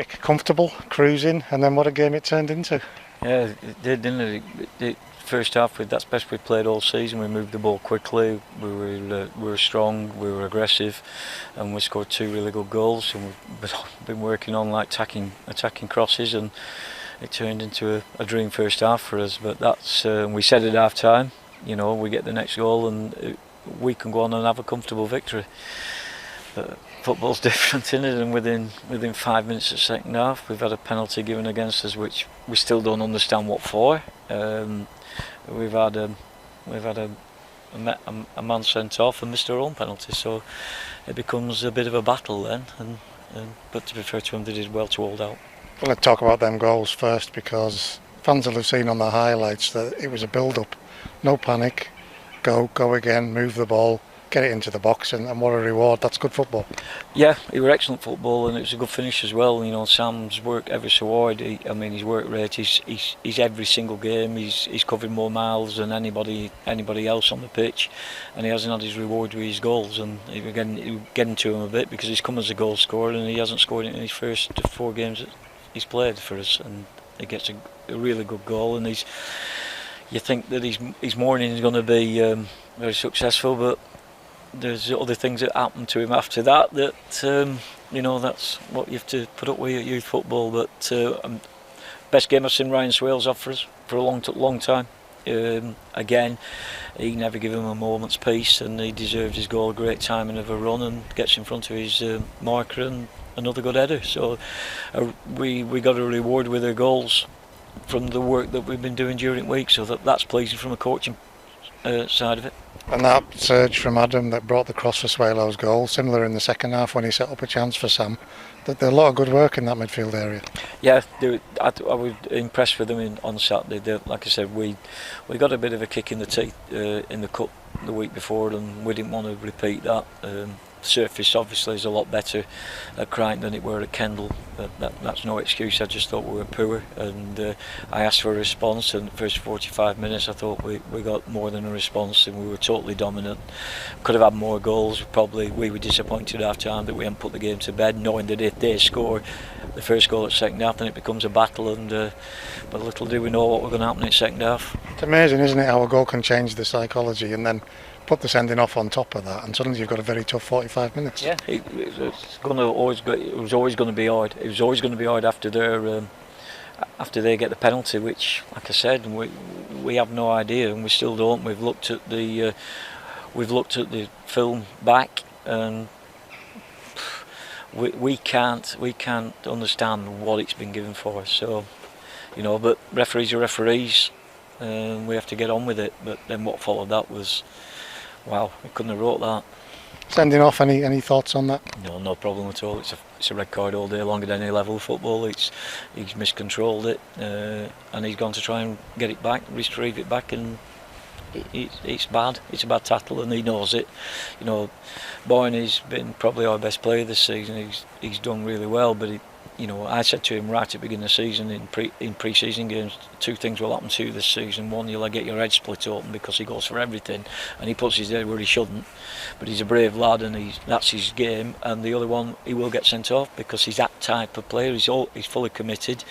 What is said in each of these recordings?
quick, comfortable, cruising, and then what a game it turned into. Yeah, it did, didn't it? First half, that's best we played all season. We moved the ball quickly, we were strong, we were aggressive, and we scored 2 really good goals. And we've been working on like attacking crosses, and it turned into a dream first half for us. But that's we said at half time, we get the next goal and we can go on and have a comfortable victory. But football's different, isn't it? And within 5 minutes of second half, we've had a penalty given against us, which we still don't understand what for. We've had a man sent off and missed our own penalty, so it becomes a bit of a battle then. But to be fair to them, they did well to hold out. Well, let's talk about them goals first, because fans will have seen on the highlights that it was a build-up, no panic, go again, move the ball, get it into the box, and what a reward. That's good football. Yeah, it was excellent football, and it was a good finish as well. Sam's worked ever so hard. His work rate, he's every single game, he's covered more miles than anybody else on the pitch, and he hasn't had his reward with his goals. And we're getting to him a bit because he's come as a goal scorer, and he hasn't scored in his first 4 games that he's played for us, and he gets a really good goal. And you think that his morning is going to be very successful, but there's other things that happen to him after that that's what you have to put up with at youth football. But best game I've seen Ryan Swales off for us for a long time. Again, he never gave him a moment's peace, and he deserved his goal. Great timing of a run, and gets in front of his marker, and another good header. So we got a reward with our goals from the work that we've been doing during the week, so that's pleasing from a coaching side of it. And that surge from Adam that brought the cross for Swalow's goal, similar in the second half when he set up a chance for Sam. There's a lot of good work in that midfield area. Yeah, I was impressed with them on Saturday. Like I said, we got a bit of a kick in the teeth in the cup the week before, and we didn't want to repeat that. Surface obviously is a lot better at Crichton than it were at Kendal. That's no excuse. I just thought we were poor, and I asked for a response, and the first 45 minutes I thought we got more than a response, and we were totally dominant. Could have had more goals. We were disappointed at half time that we hadn't put the game to bed, knowing that if they score the first goal at second half, then it becomes a battle, and but little do we know what was going to happen in second half. It's amazing, isn't it, how a goal can change the psychology, and then put the sending off on top of that, and suddenly you've got a very tough 45 minutes. Yeah, it was always going to be hard. It was always going to be hard after they get the penalty, which, like I said, we have no idea, and we still don't. We've looked at the film back, and we can't understand what it's been given for us. So, but referees are referees, and we have to get on with it. But then what followed that was, wow, we couldn't have wrote that. Sending off, any thoughts on that? No problem at all. It's a red card all day long at any level of football. He's miscontrolled it, and he's gone to try and get it back, retrieve it back, and it's bad. It's a bad tackle, and he knows it. Boyne has been probably our best player this season. He's done really well, but I said to him right at the beginning of the season in pre-season games, 2 things will happen to you this season. One, you'll get your head split open because he goes for everything and he puts his head where he shouldn't, but he's a brave lad, and that's his game. And the other one, he will get sent off because he's that type of player. He's fully committed,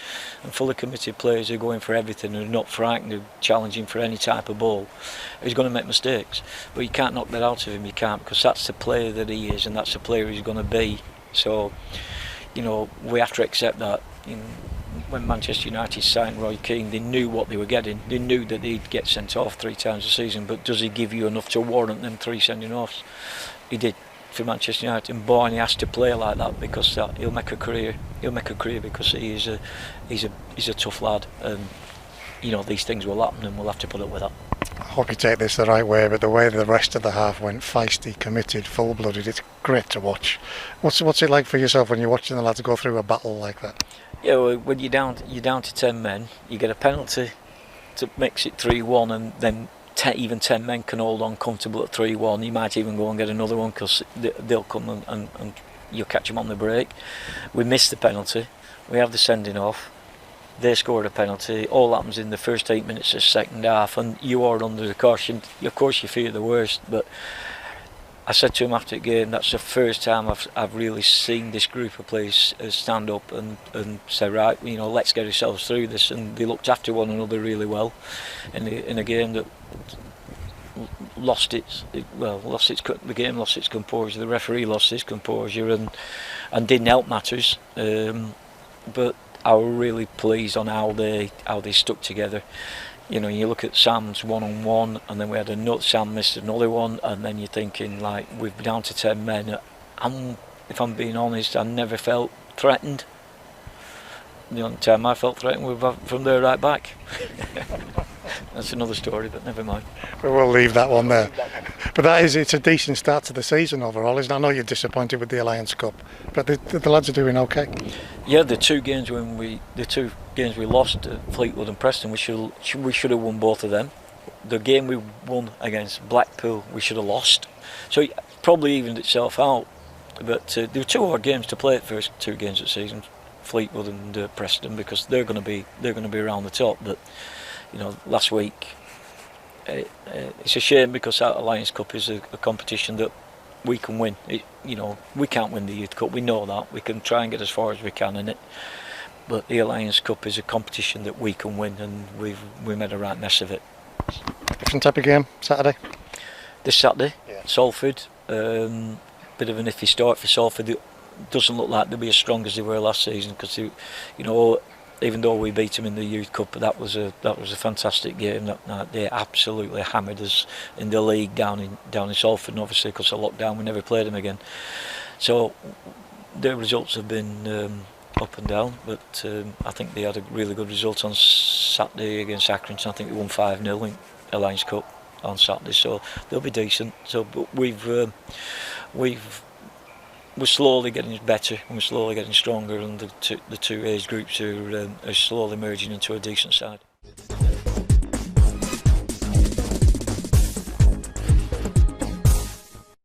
and fully committed players are going for everything and are not frightened of challenging for any type of ball. He's going to make mistakes, but you can't knock that out of him. You can't, because that's the player that he is, and that's the player he's going to be. So we have to accept that. When Manchester United signed Roy Keane, they knew what they were getting. They knew that he'd get sent off 3 times a season, but does he give you enough to warrant them 3 sending offs? He did for Manchester United, and Boyne has to play like that because he'll make a career. He'll make a career because he's a tough lad, and these things will happen, and we'll have to put up with that. I hope you take this the right way, but the way the rest of the half went, feisty, committed, full-blooded, it's great to watch. What's it like for yourself when you're watching the lads go through a battle like that? Yeah, well, when you're down to 10 men, you get a penalty to makes it 3-1, and then even 10 men can hold on comfortable at 3-1. You might even go and get another one because they'll come and you'll catch them on the break. We missed the penalty. We have the sending off. They scored a penalty. All happens in the first 8 minutes of the second half, and you are under the caution. Of course, you fear the worst, but I said to him after the game, that's the first time I've really seen this group of players stand up and say, right, let's get ourselves through this. And they looked after one another really well in a game that lost its composure. The referee lost his composure and didn't help matters. But I was really pleased on how they stuck together. You look at Sam's one-on-one, and then we had another. Sam missed another one, and then you're thinking, like, we've been down to 10 men. If I'm being honest, I never felt threatened. The only time I felt threatened was from there right back. That's another story, but never mind. We'll leave that one there. But it's a decent start to the season overall, isn't it? I know you're disappointed with the Alliance Cup, but the lads are doing okay. Yeah, the two games we lost at Fleetwood and Preston, we should have won both of them. The game we won against Blackpool, we should have lost. So it probably evened itself out. But there were two hard games to play at first 2 games of the season, Fleetwood and Preston, because they're going to be around the top. But last week, it's a shame because that Alliance Cup is a competition that we can win. We can't win the Youth Cup, we know that. We can try and get as far as we can in it. But the Alliance Cup is a competition that we can win, and we made a right mess of it. Different type of game, Saturday? This Saturday, yeah. Salford. Bit of an iffy start for Salford. It doesn't look like they'll be as strong as they were last season because even though we beat them in the Youth Cup, that was a fantastic game that night. They absolutely hammered us in the league down in Salford, and obviously because of lockdown we never played them again. So their results have been up and down, but I think they had a really good result on Saturday against Accrington. I think they won 5-0 in Alliance Cup on Saturday, so they'll be decent. So, but we're slowly getting better and we're slowly getting stronger, and the two age groups are slowly merging into a decent side.